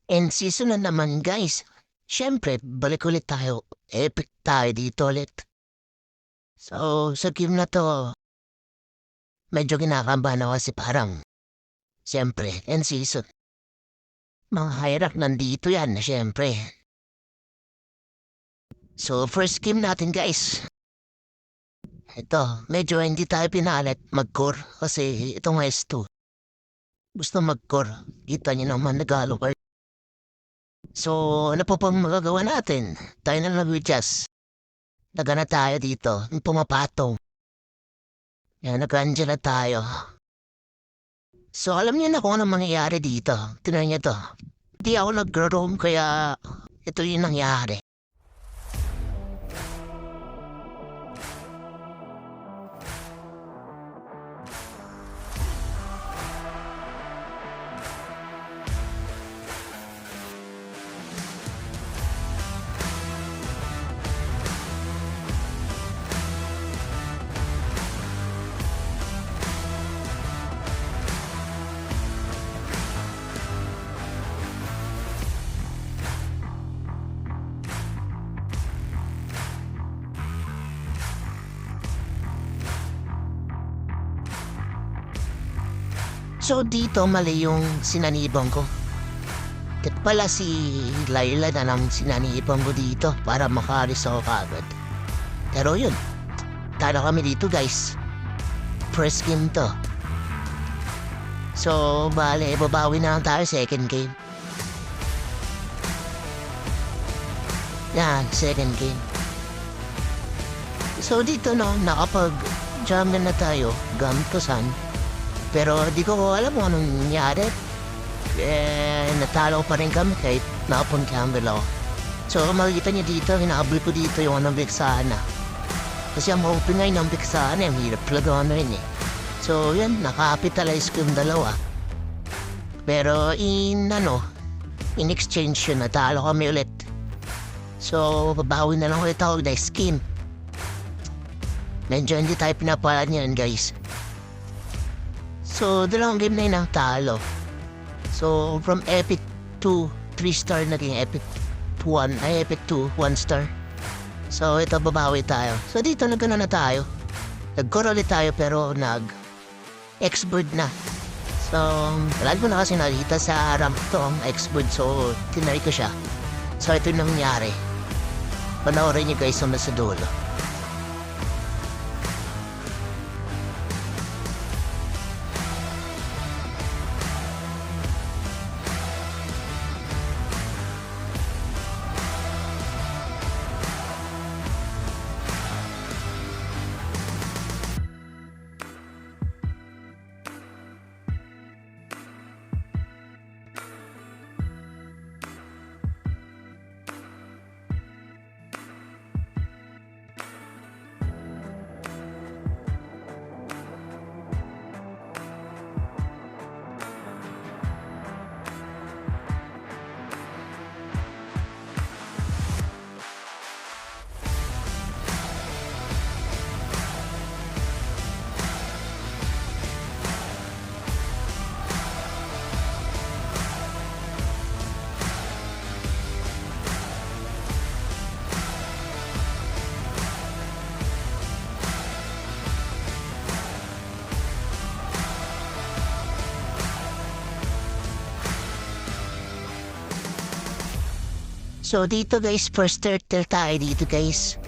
And season na naman guys. Siyempre, balik ulit tayo. Epic tayo dito ulit. So, sa game na to, medyo kinakabahan ako kasi parang, siyempre, end season. Mga high-rank nandito yan na siyempre. So, first game natin guys. Ito, medyo hindi tayo pinalit mag-core kasi itong S2. Gusto mag-core. Kita niyo naman nag-halo card. So, ano pa pang magagawa natin? Tayo na lang just. Naga na tayo dito. Yung pumapatong. Yan, nag-Angela tayo. So, alam niyo na kung ano mangyayari dito. Tinan niyo to. Di ako nag-roam kaya ito yung nangyari. So dito mali yung sinanibang ko. Kat pala si Layla na lang sinanibang ko dito para makaris ako kagad. Pero yun, talo kami dito guys. First game to. So bale, babawi na lang tayo second game. Yan, second game. So dito no, nakapag-jam na tayo, gamit ko san. Pero di ko alam kung anong nangyari. Natalo pa rin kami kahit nakapon camera ako. So makikita niyo dito, hinahabol ko dito yung anong Vexana. Kasi ang open ngayon ng Vexana, yung hirap lagawan rin eh. So yan, nakapitalize ko yung dalawa. Pero in exchange yun, natalo kami ulit. So babawi na lang ulit ako na skin. Medyo hindi tayo pinapalad niyan guys. So, dalawang game na yun ang talo. So, from Epic 2, 3-star naging Epic 1, ay Epic 2, 1-star. So, ito babawi tayo. So, dito nagkano na tayo. Nag-core ulit tayo pero nag-expert na. So, lagi ko na kasi nakita sa ramp to ang expert. So, tinry ko siya. So, ito yung nangyari. Panoorin niyo guys sa dulo. So, dito guys, first turtle tayo dito guys.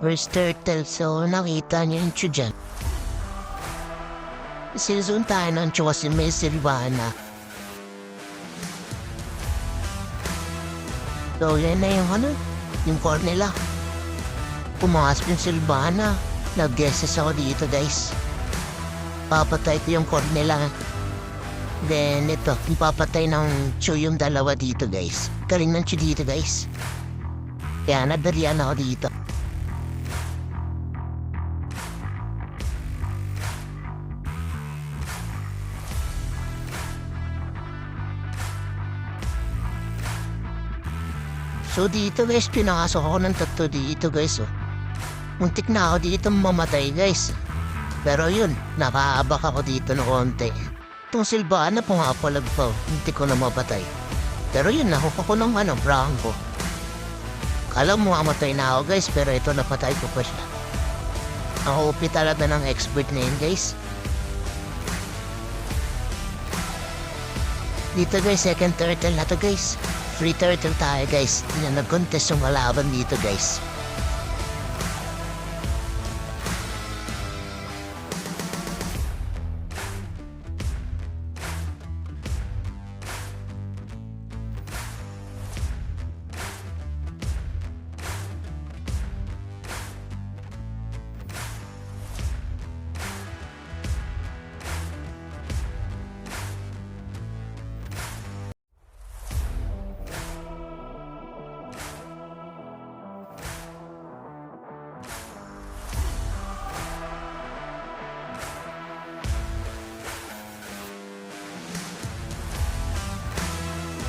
First turtle, so nakita niyo yung tiyo dyan. Sinuzun tayo ng tiyo kasi may Silvana. So, yan na yung core nila. Pumasok yung Silvana. Nag-guesses ako dito guys. Papatay ko yung core nila. Then, ito, ipapatay ng Chu yung dalawa dito, guys. Galing ng Chu dito, guys. Kaya nadalian ako dito. So, dito, guys, pinakasok ako ng tatlo dito, guys, oh. Muntik na ako dito mamatay, guys. Pero yun, nakaabak ako dito ng konti. Itong Silvana pumapalag pa, hindi ko na mapatay. Pero yun, nakuha ko ng Bronco. Kala mo mamatay na ako guys, pero ito napatay ko pa siya. Ang OP talaga ng expert na yun guys. Dito guys, second turtle na to guys. Free turtle tayo guys. Nag-contest yung kalaban dito guys.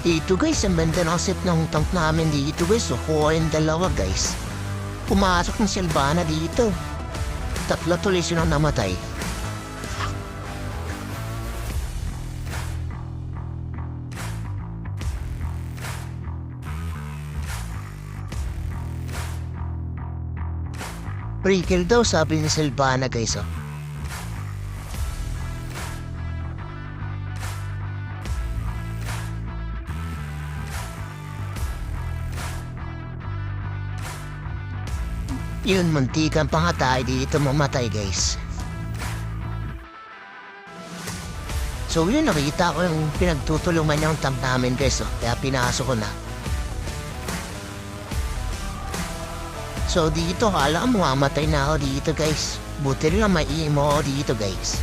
Dito guys, ang banda ng set ng tank namin dito guys. Kuha yung dalawa guys. Pumasok ng Silvana dito. Tatlo tuloy silang namatay. Free kill daw sabi ni Silvana guys oh. Yun, muntikan pa nga tayo dito mamatay guys. So yun, nakita ko yung pinagtutulungan yung tank namin guys oh. Kaya pinasok ko na. So dito, kala mo mamatay na ako dito guys. Buti lang mai-imo ako dito guys.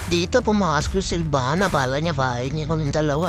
Dito pumasok yung Silvana, pala niya bahay niya kung yung dalawa.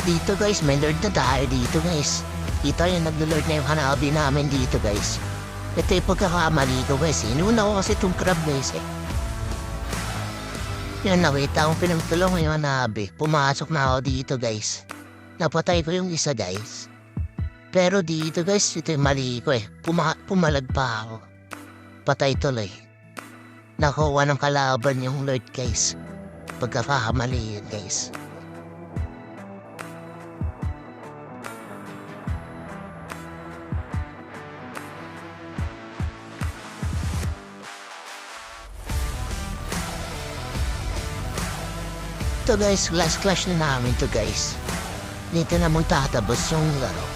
Dito guys, may lord na tayo dito guys. Kita yung nag-lord na yung hanabi namin dito guys. Ito yung pagkakamali ko guys. Inuna ko kasi itong crab guys eh. Yan, nakita akong pinagtulong yung hanabi. Pumasok na ako dito guys. Napatay ko yung isa guys. Pero dito guys, ito yung mali ko eh. Pumalag pa ako. Patay tuloy. Nakuha ng kalaban yung lord guys. Pagkakamali yun guys. Ito guys, last clash na namin to guys. Dito na magtatabos yung laro.